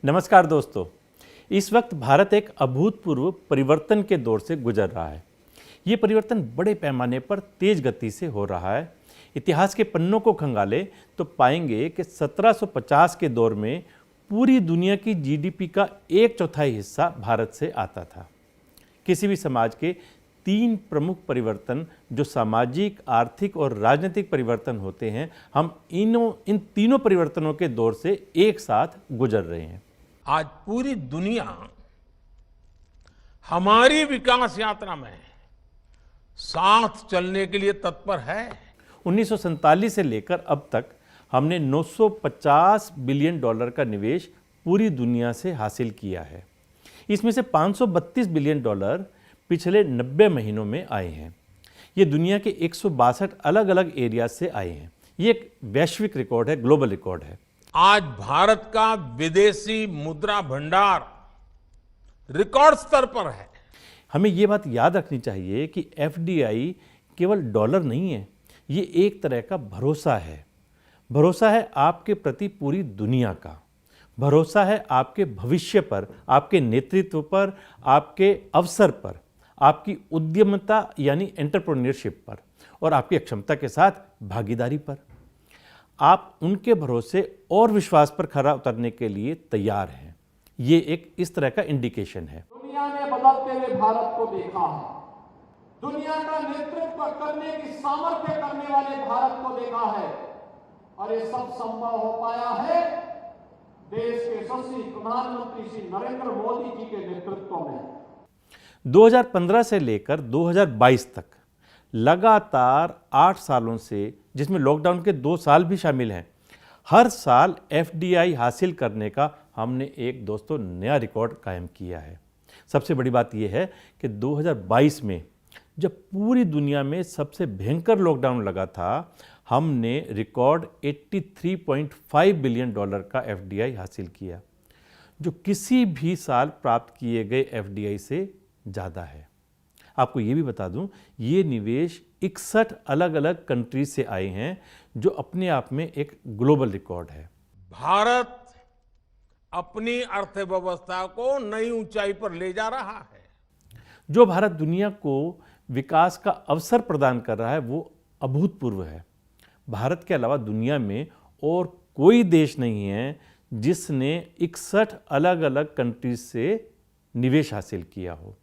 नमस्कार दोस्तों, इस वक्त भारत एक अभूतपूर्व परिवर्तन के दौर से गुजर रहा है। ये परिवर्तन बड़े पैमाने पर तेज गति से हो रहा है। इतिहास के पन्नों को खंगाले तो पाएंगे कि 1750 के दौर में पूरी दुनिया की जीडीपी का 1/4 हिस्सा भारत से आता था। किसी भी समाज के 3 प्रमुख परिवर्तन जो सामाजिक, आर्थिक और राजनीतिक परिवर्तन होते हैं, हम इन तीनों परिवर्तनों के दौर से एक साथ गुजर रहे हैं। आज पूरी दुनिया हमारी विकास यात्रा में साथ चलने के लिए तत्पर है। 1947 से लेकर अब तक हमने $950 बिलियन का निवेश पूरी दुनिया से हासिल किया है। इसमें से $532 बिलियन पिछले 90 महीनों में आए हैं। ये दुनिया के 162 अलग अलग एरिया से आए हैं। ये एक वैश्विक रिकॉर्ड है, ग्लोबल रिकॉर्ड है। आज भारत का विदेशी मुद्रा भंडार रिकॉर्ड स्तर पर है। हमें ये बात याद रखनी चाहिए कि एफडीआई केवल डॉलर नहीं है, ये एक तरह का भरोसा है। भरोसा है आपके प्रति पूरी दुनिया का। भरोसा है आपके भविष्य पर, आपके नेतृत्व पर, आपके अवसर पर, आपकी उद्यमता यानी एंटरप्रेन्योरशिप पर और आपकी क्षमता के साथ भागीदारी पर। आप उनके भरोसे और विश्वास पर खरा उतरने के लिए तैयार हैं। ये एक इस तरह का इंडिकेशन है। दुनिया ने बदलते हुए भारत को देखा है, दुनिया का नेतृत्व करने की सामर्थ्य करने वाले भारत को देखा है और ये सब संभव हो पाया है देश के यशस्वी प्रधानमंत्री श्री नरेंद्र मोदी जी के नेतृत्व में। 2015 से लेकर 2022 तक लगातार 8 सालों से, जिसमें लॉकडाउन के 2 साल भी शामिल हैं, हर साल एफडीआई हासिल करने का हमने एक दोस्तों नया रिकॉर्ड कायम किया है। सबसे बड़ी बात यह है कि 2022 में जब पूरी दुनिया में सबसे भयंकर लॉकडाउन लगा था, हमने रिकॉर्ड $83.5 बिलियन का एफडीआई हासिल किया, जो किसी भी साल प्राप्त किए गए एफडीआई से ज़्यादा है। आपको ये भी बता दूं, ये निवेश 61 अलग अलग कंट्रीज से आए हैं, जो अपने आप में एक ग्लोबल रिकॉर्ड है। भारत अपनी अर्थव्यवस्था को नई ऊंचाई पर ले जा रहा है। जो भारत दुनिया को विकास का अवसर प्रदान कर रहा है वो अभूतपूर्व है। भारत के अलावा दुनिया में और कोई देश नहीं है जिसने 61 अलग अलग कंट्रीज से निवेश हासिल किया हो।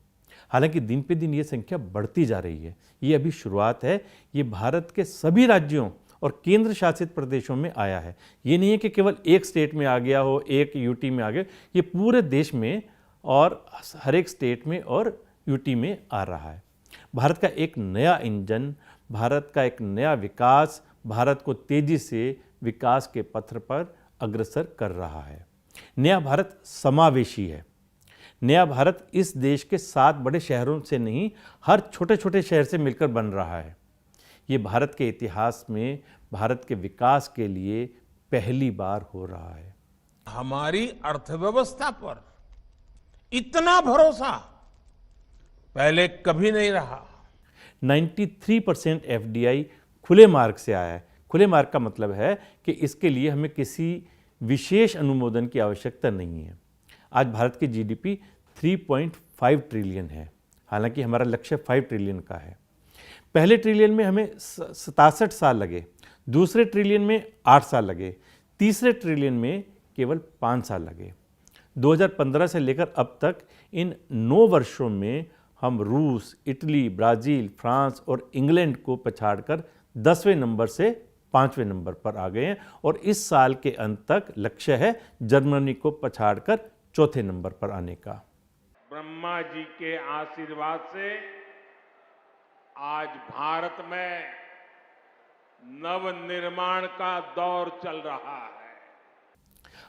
हालांकि दिन पे दिन ये संख्या बढ़ती जा रही है। ये अभी शुरुआत है। ये भारत के सभी राज्यों और केंद्र शासित प्रदेशों में आया है। ये नहीं है कि केवल एक स्टेट में आ गया हो, एक यूटी में आ गया। ये पूरे देश में और हर एक स्टेट में और यूटी में आ रहा है। भारत का एक नया इंजन, भारत का एक नया विकास भारत को तेजी से विकास के पथ पर अग्रसर कर रहा है। नया भारत समावेशी है। नया भारत इस देश के 7 बड़े शहरों से नहीं, हर छोटे छोटे शहर से मिलकर बन रहा है। ये भारत के इतिहास में भारत के विकास के लिए पहली बार हो रहा है। हमारी अर्थव्यवस्था पर इतना भरोसा पहले कभी नहीं रहा। 93% एफडीआई खुले मार्ग से आया है। खुले मार्ग का मतलब है कि इसके लिए हमें किसी विशेष अनुमोदन की आवश्यकता नहीं है। आज भारत की जीडीपी 3.5 ट्रिलियन है, हालांकि हमारा लक्ष्य 5 ट्रिलियन का है। पहले ट्रिलियन में हमें 67 साल लगे, दूसरे ट्रिलियन में 8 साल लगे, तीसरे ट्रिलियन में केवल 5 साल लगे। 2015 से लेकर अब तक इन 9 वर्षों में हम रूस, इटली, ब्राज़ील, फ्रांस और इंग्लैंड को पछाड़कर 10वें नंबर से 5वें नंबर पर आ गए हैं और इस साल के अंत तक लक्ष्य है जर्मनी को पछाड़कर 4थे नंबर पर आने का। ब्रह्मा जी के आशीर्वाद से आज भारत में नवनिर्माण का दौर चल रहा है।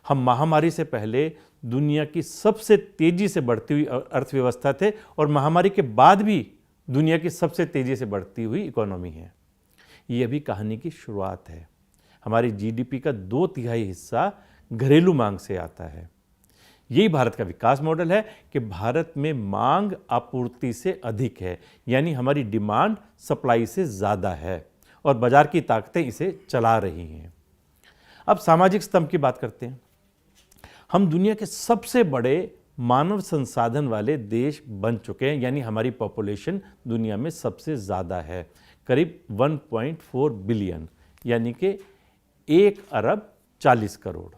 हम महामारी से पहले दुनिया की सबसे तेजी से बढ़ती हुई अर्थव्यवस्था थे और महामारी के बाद भी दुनिया की सबसे तेजी से बढ़ती हुई इकोनॉमी है। ये अभी कहानी की शुरुआत है। हमारी जीडीपी का 2/3 हिस्सा घरेलू मांग से आता है। यही भारत का विकास मॉडल है कि भारत में मांग आपूर्ति से अधिक है, यानी हमारी डिमांड सप्लाई से ज़्यादा है और बाजार की ताकतें इसे चला रही हैं। अब सामाजिक स्तंभ की बात करते हैं। हम दुनिया के सबसे बड़े मानव संसाधन वाले देश बन चुके हैं, यानी हमारी पॉपुलेशन दुनिया में सबसे ज़्यादा है, करीब 1.4 बिलियन, यानी कि 1 अरब 40 करोड़।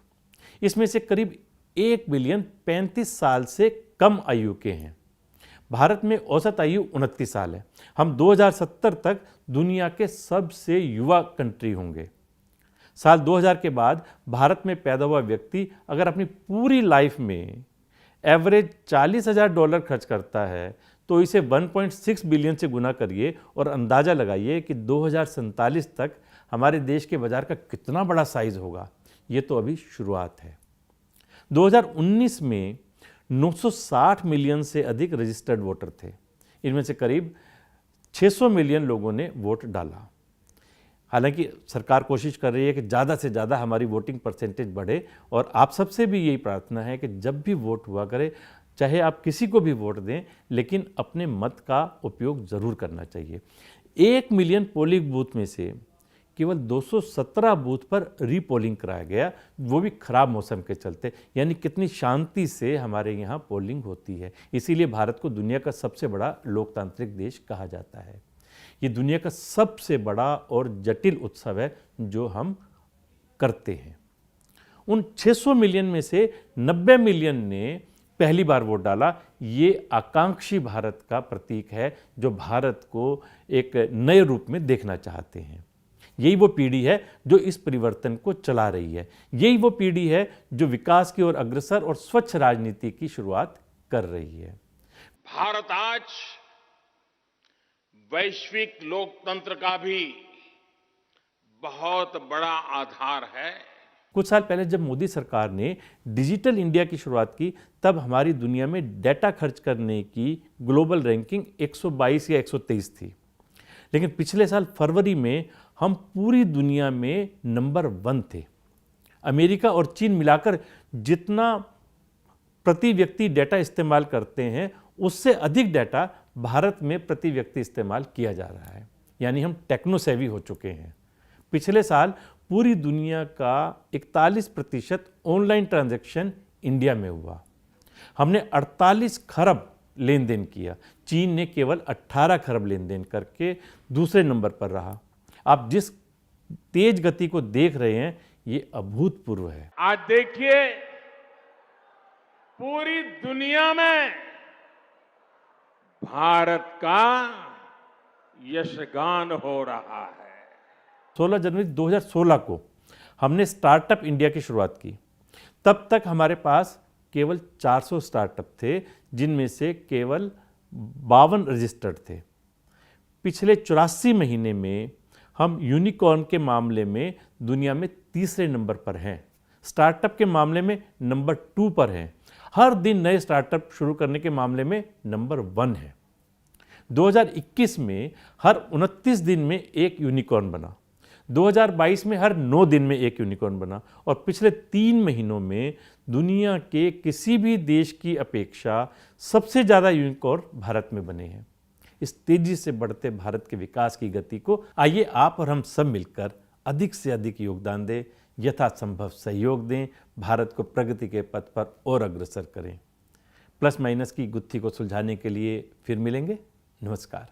इसमें से करीब 1 बिलियन 35 साल से कम आयु के हैं। भारत में औसत आयु 29 साल है। हम 2070 तक दुनिया के सबसे युवा कंट्री होंगे। साल 2000 के बाद भारत में पैदा हुआ व्यक्ति अगर अपनी पूरी लाइफ में एवरेज $40,000 खर्च करता है तो इसे 1.6 बिलियन से गुना करिए और अंदाज़ा लगाइए कि 2047 तक हमारे देश के बाजार का कितना बड़ा साइज होगा। ये तो अभी शुरुआत है। 2019 में 960 मिलियन से अधिक रजिस्टर्ड वोटर थे। इनमें से करीब 600 मिलियन लोगों ने वोट डाला। हालांकि सरकार कोशिश कर रही है कि ज़्यादा से ज़्यादा हमारी वोटिंग परसेंटेज बढ़े, और आप सबसे भी यही प्रार्थना है कि जब भी वोट हुआ करे, चाहे आप किसी को भी वोट दें, लेकिन अपने मत का उपयोग ज़रूर करना चाहिए। 1 मिलियन पोलिंग बूथ में से केवल 217 बूथ पर रीपोलिंग कराया गया, वो भी खराब मौसम के चलते। यानी कितनी शांति से हमारे यहाँ पोलिंग होती है। इसीलिए भारत को दुनिया का सबसे बड़ा लोकतांत्रिक देश कहा जाता है। ये दुनिया का सबसे बड़ा और जटिल उत्सव है जो हम करते हैं। उन 600 मिलियन में से 90 मिलियन ने पहली बार वोट डाला। ये आकांक्षी भारत का प्रतीक है जो भारत को एक नए रूप में देखना चाहते हैं। यही वो पीढ़ी है जो इस परिवर्तन को चला रही है। यही वो पीढ़ी है जो विकास की ओर अग्रसर और स्वच्छ राजनीति की शुरुआत कर रही है। भारत आज वैश्विक लोकतंत्र का भी बहुत बड़ा आधार है। कुछ साल पहले जब मोदी सरकार ने डिजिटल इंडिया की शुरुआत की, तब हमारी दुनिया में डेटा खर्च करने की ग्लोबल रैंकिंग 122 या 123 थी। लेकिन पिछले साल फरवरी में हम पूरी दुनिया में नंबर 1 थे। अमेरिका और चीन मिलाकर जितना प्रति व्यक्ति डेटा इस्तेमाल करते हैं, उससे अधिक डेटा भारत में प्रति व्यक्ति इस्तेमाल किया जा रहा है। यानी हम टेक्नो सेवी हो चुके हैं। पिछले साल पूरी दुनिया का 41% ऑनलाइन ट्रांजैक्शन इंडिया में हुआ। हमने 48 खरब लेन देन किया। चीन ने केवल 18 खरब लेन देन करके दूसरे नंबर पर रहा। आप जिस तेज गति को देख रहे हैं, ये अभूतपूर्व है। आज देखिए पूरी दुनिया में भारत का यशगान हो रहा है। 16 जनवरी 2016 को हमने स्टार्टअप इंडिया की शुरुआत की। तब तक हमारे पास केवल 400 स्टार्टअप थे, जिनमें से केवल 52 रजिस्टर्ड थे। पिछले 84 महीने में हम यूनिकॉर्न के मामले में दुनिया में तीसरे नंबर पर हैं। स्टार्टअप के मामले में नंबर 2 पर हैं। हर दिन नए स्टार्टअप शुरू करने के मामले में नंबर 1 है। 2021 में हर 29 दिन में एक यूनिकॉर्न बना। 2022 में हर 9 दिन में एक यूनिकॉर्न बना। और पिछले 3 महीनों में दुनिया के किसी भी देश की अपेक्षा सबसे ज़्यादा यूनिकॉर्न भारत में बने हैं। इस तेजी से बढ़ते भारत के विकास की गति को आइए आप और हम सब मिलकर अधिक से अधिक योगदान दें, यथासंभव सहयोग दें, भारत को प्रगति के पथ पर और अग्रसर करें। प्लस माइनस की गुत्थी को सुलझाने के लिए फिर मिलेंगे। नमस्कार।